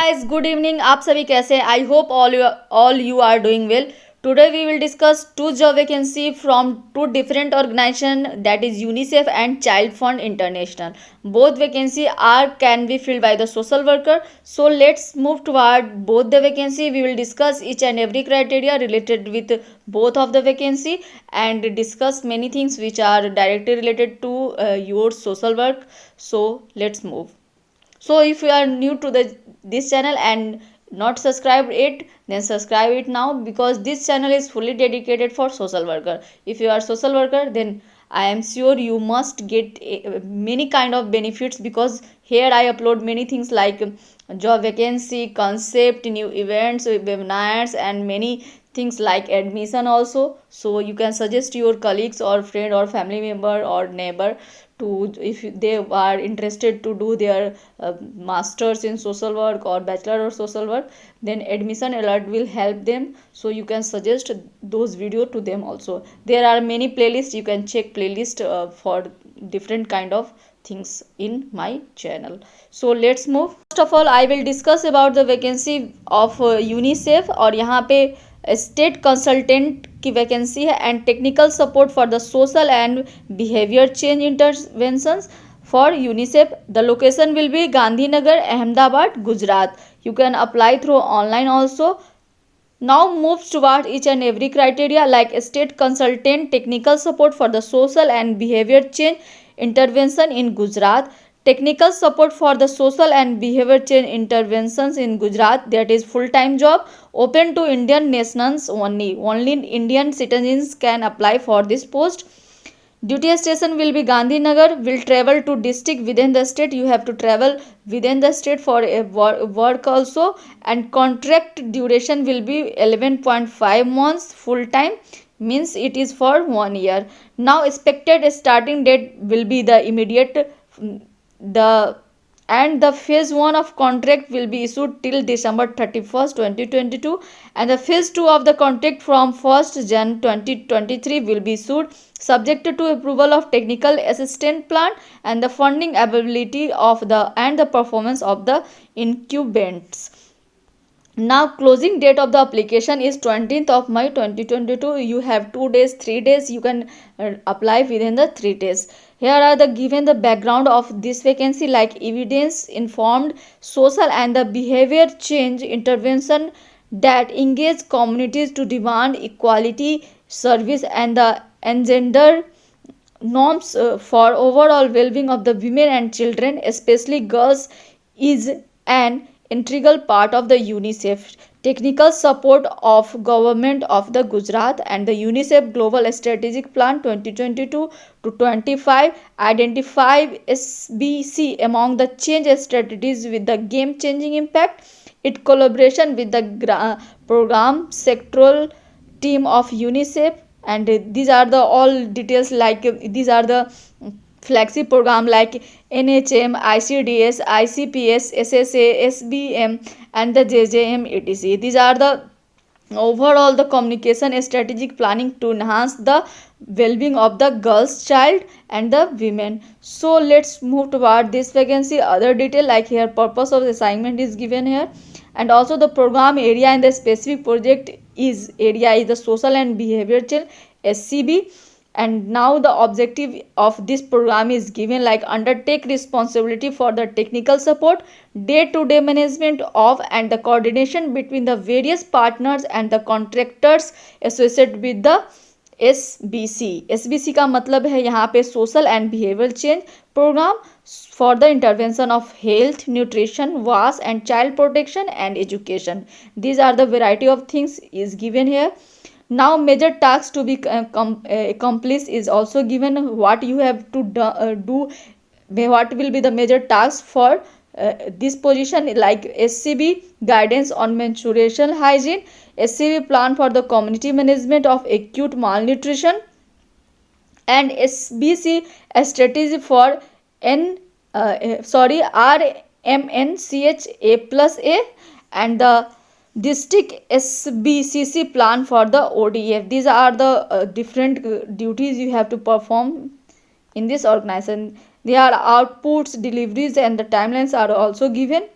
Guys, good evening. आप सभी कैसे हैं? I hope all you are doing well. Today we will discuss two job vacancy from two different organization, that is UNICEF and Child Fund International. Both vacancy are can be filled by the social worker. So let's move toward both the vacancy. We will discuss each and every criteria related with both of the vacancy and discuss many things which are directly related to your social work. So let's move. So if you are new to this channel and not subscribed it, then subscribe it now, because this channel is fully dedicated for social worker. If you are social worker, then I am sure you must get many kind of benefits, because here I upload many things like job vacancy concept, new events, webinars, and many things like admission also. So you can suggest your colleagues or friend or family member or neighbor to, if they are interested to do their masters in social work or bachelor of social work, then admission alert will help them. So you can suggest those video to them also. There are many playlists, you can check playlist for different kind of things in my channel. So let's move. First of all, I will discuss about the vacancy of UNICEF. और यहाँ पे state consultant की vacancy है and technical support for the social and behaviour change interventions for UNICEF. The location will be Gandhinagar, Ahmedabad, Gujarat. You can apply through online also. Now moves toward each and every criteria like state consultant technical support for the social and behavior change intervention in Gujarat. Technical support for the social and behavior change interventions in Gujarat, that is full time job, open to Indian nationals only. Only Indian citizens can apply for this post. Duty station will be Gandhinagar. Will travel to district within the state. You have to travel within the state for a work also. And contract duration will be 11.5 months. Full time means it is for 1 year. Now expected starting date will be the immediate, the and the phase 1 of contract will be issued till December 31st 2022, and the phase 2 of the contract from 1st Jan 2023 will be issued, subject to approval of technical assistant plan and the funding availability of the and the performance of the incumbents. Now closing date of the application is 20th of May 2022. You have 2 days, 3 days, you can apply within the 3 days. Here are the given the background of this vacancy, like evidence informed social and the behavior change intervention that engage communities to demand equality service and the engender norms for overall well-being of the women and children, especially girls, is an integral part of the UNICEF technical support of government of the Gujarat and the UNICEF Global Strategic Plan 2022 to 25 identify SBC among the change strategies with the game-changing impact. It collaboration with the program sectoral team of UNICEF, and these are the all details, like these are the flagship program like NHM, ICDS, ICPS, SSA, SBM, and the JJM etc. These are the overall the communication strategic planning to enhance the well-being of the girls, child, and the women. So let's move toward this vacancy. Other detail, like here purpose of the assignment is given here, and also the program area and the specific project is the social and behavior change, SCB. And now the objective of this program is given, like undertake responsibility for the technical support, day-to-day management of and the coordination between the various partners and the contractors associated with the SBC. SBC का मतलब है यहाँ पे social and behavioral change program for the intervention of health, nutrition, wash and child protection and education. These are the variety of things is given here. Now major tasks to be accomplished is also given, what you have to do, what will be the major tasks for this position, like SCB guidance on menstruation hygiene, SCB plan for the community management of acute malnutrition, and SBC a strategy for RMNCHA plus A, and the district SBCC plan for the ODF. These are the different duties you have to perform in this organization. Their outputs, deliveries, and the timelines are also given.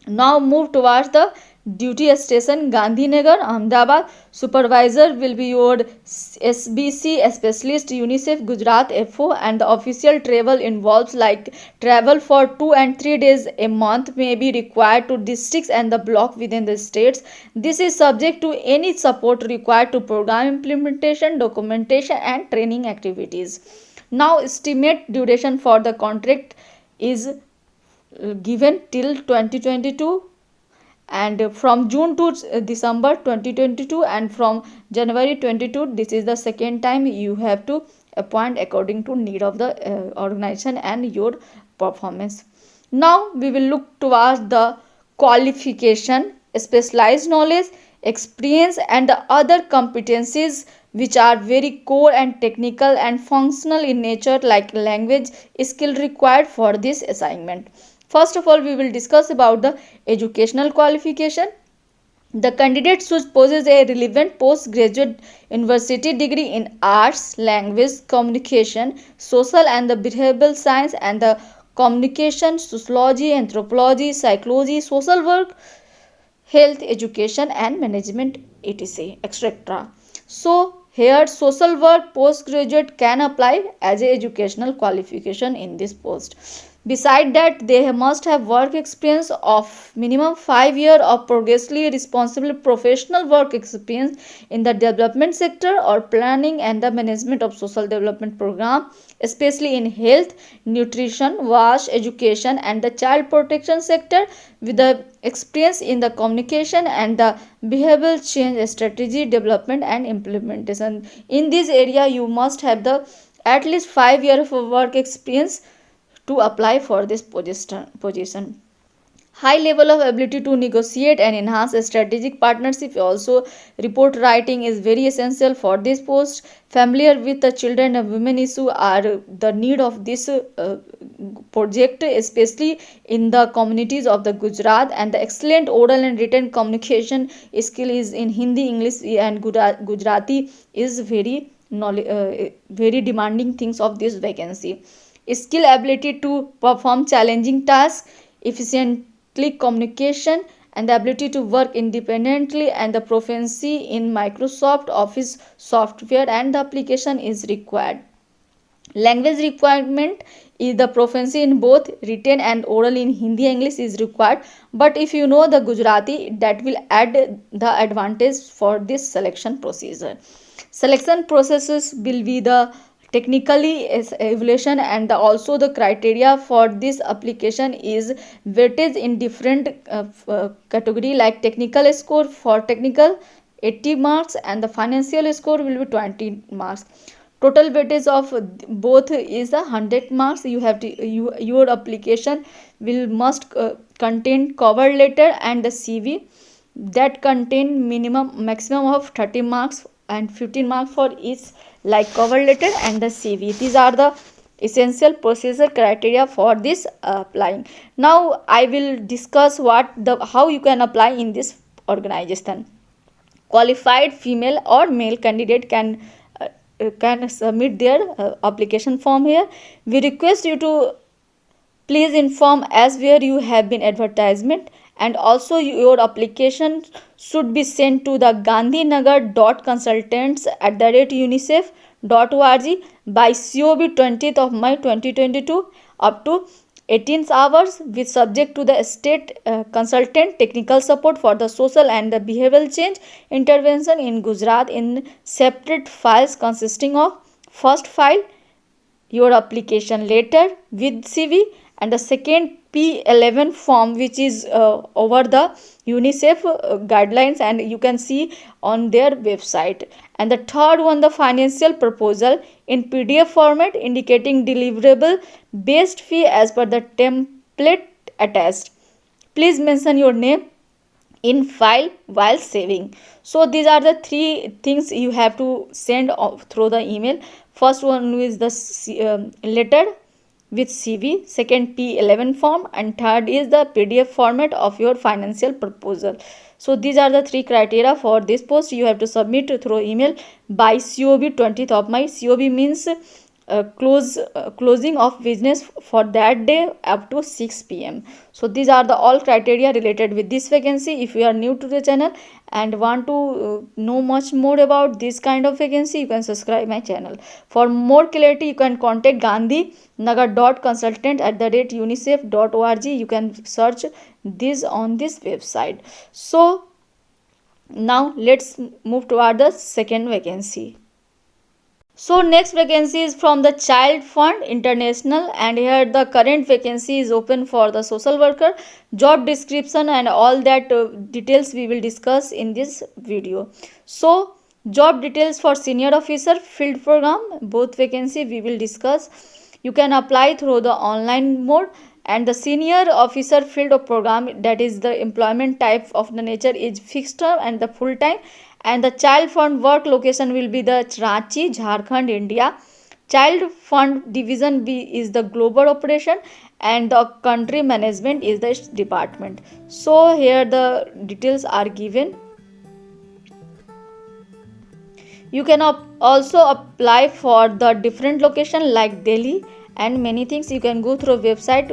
Now move towards the duty station Gandhinagar, Ahmedabad. Supervisor will be your SBC specialist UNICEF Gujarat FO, and the official travel involves like travel for 2 and 3 days a month may be required to districts and the block within the states. This is subject to any support required to program implementation, documentation and training activities. Now estimate duration for the contract is given till 2022, and from June to December 2022, and from January 22 this is the second time you have to appoint according to need of the organization and your performance. Now we will look towards the qualification, specialized knowledge, experience and the other competencies which are very core and technical and functional in nature, like language skill required for this assignment. First of all, we will discuss about the educational qualification. The candidate should possess a relevant postgraduate university degree in arts, language, communication, social and the behavioral science and the communication, sociology, anthropology, psychology, social work, health, education and management, etc. etc. So here social work postgraduate can apply as a educational qualification in this post. Beside that, they must have work experience of minimum 5 years of progressively responsible professional work experience in the development sector or planning and the management of social development program, especially in health, nutrition, WASH, education and the child protection sector, with the experience in the communication and the behavioral change strategy development and implementation. In this area you must have the at least 5 years of work experience to apply for this position. High level of ability to negotiate and enhance strategic partnership, also report writing is very essential for this post. Familiar with the children and women issue are the need of this project, especially in the communities of the Gujarat, and the excellent oral and written communication skill is in Hindi, English and Gujarati is very demanding things of this vacancy. Skill ability to perform challenging tasks efficiently, communication and the ability to work independently, and the proficiency in Microsoft Office software and the application is required. Language requirement is the proficiency in both written and oral in Hindi English is required, but if you know the Gujarati, that will add the advantage for this selection procedure. Selection processes will be the technically evaluation, and also the criteria for this application is weightage in different category, like technical score for technical 80 marks and the financial score will be 20 marks. Total weightage of both is 100 marks. You have to your application will must contain cover letter and the CV that contain maximum of 30 marks and 15 marks for each, like cover letter and the CV. These are the essential procedure criteria for this applying. Now I will discuss how you can apply in this organization. Qualified female or male candidate can submit their application form here. We request you to please inform as where you have been advertisement, and also your application should be sent to the gandhinagar.consultants@unicef.org by COB 20th of May 2022 up to 18 hours, with subject to the state consultant technical support for the social and the behavioral change intervention in Gujarat in separate files consisting of first file your application letter with CV, and the second P11 form which is over the UNICEF guidelines and you can see on their website, and the third one the financial proposal in PDF format indicating deliverable based fee as per the template attached. Please mention your name in file while saving. So these are the three things you have to send through the email. First one is the letter with CV, second P11 form, and third is the PDF format of your financial proposal. So these are the three criteria for this post. You have to submit through email by COB 20th of May. COB means closing of business for that day up to 6 p.m. So these are the all criteria related with this vacancy. If you are new to the channel and want to know much more about this kind of vacancy, you can subscribe my channel. For more clarity, you can contact Gandhi nagar.consultant@unicef.org. You can search this on this website. So now let's move toward the second vacancy. So next vacancy is from the Child Fund International, and here the current vacancy is open for the social worker. Job description and all that details we will discuss in this video. So job details for senior officer field program, both vacancy we will discuss. You can apply through the online mode, and the senior officer field of program, that is the employment type of the nature is fixed term and the full time, and the child fund work location will be the Ranchi, Jharkhand, India. Child fund division B is the global operation, and the country management is the department. So here the details are given. You can also apply for the different location like Delhi and many things. You can go through website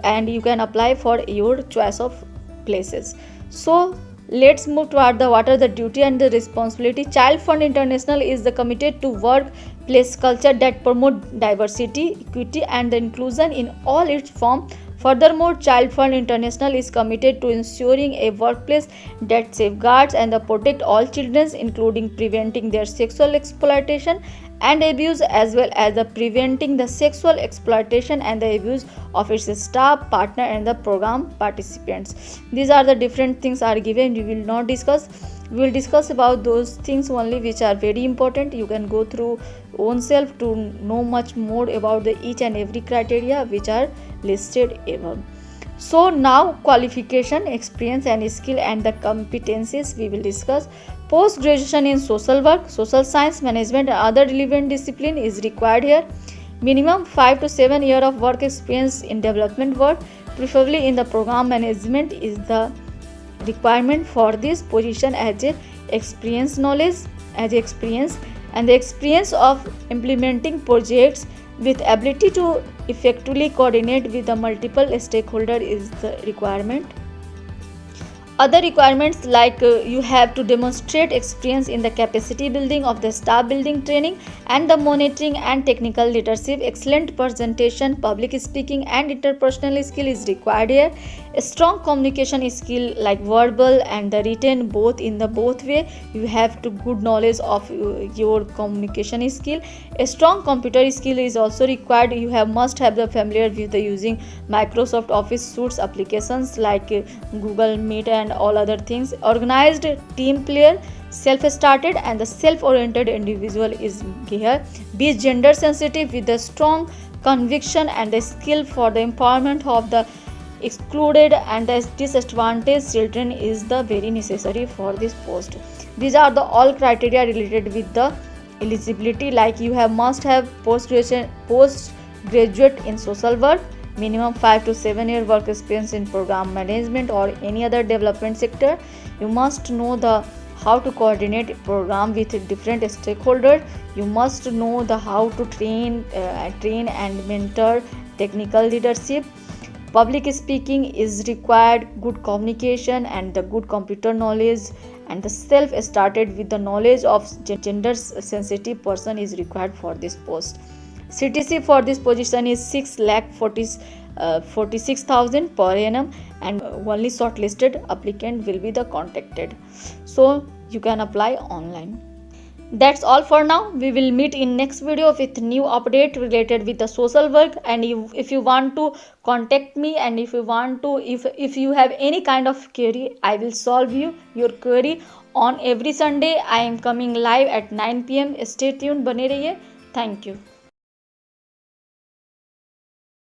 and you can apply for your choice of places. So let's move toward the what are the duty and the responsibility. Child Fund International is the committed to workplace culture that promote diversity, equity and the inclusion in all its form. Furthermore, Child Fund International is committed to ensuring a workplace that safeguards and protects all children, including preventing their sexual exploitation and abuse, as well as preventing the sexual exploitation and the abuse of its staff, partner and the program participants. These are the different things are given. We will not discuss. We will discuss about those things only which are very important. You can go through own self to know much more about the each and every criteria which are listed above. So now qualification, experience and skill and the competencies we will discuss. Post graduation in social work, social science, management and other relevant discipline is required here. Minimum 5 to 7 years of work experience in development work, preferably in the program management, is the requirement for this position as a experience knowledge as experience, and the experience of implementing projects with ability to effectively coordinate with the multiple stakeholders is the requirement. Other requirements like you have to demonstrate experience in the capacity building of the staff building training and the monitoring and technical leadership. Excellent presentation, public speaking and interpersonal skill is required here. A strong communication skill like verbal and the written, both in the both way. You have to good knowledge of your communication skill. A strong computer skill is also required. You must have the familiar with the using Microsoft Office suites applications like Google Meet and all other things. Organized team player, self-started and the self-oriented individual is here. Be gender sensitive with a strong conviction and the skill for the empowerment of the excluded and the disadvantaged children is the very necessary for this post. These are the all criteria related with the eligibility, like you must have postgraduate in social work, minimum 5 to 7 year work experience in program management or any other development sector. You must know the how to coordinate program with different stakeholders. You must know the how to train and mentor technical leadership. Public speaking is required. Good communication and the good computer knowledge and the self started with the knowledge of gender sensitive person is required for this post. CTC for this position is 6,46,000 per annum, and only shortlisted applicant will be the contacted. So you can apply online. That's all for now. We will meet in next video with new update related with the social work. And if you want to contact me, and if you want to if you have any kind of query, I will solve your query on every Sunday. I am coming live at 9 PM. Stay tuned, bane rahiye. Thank you.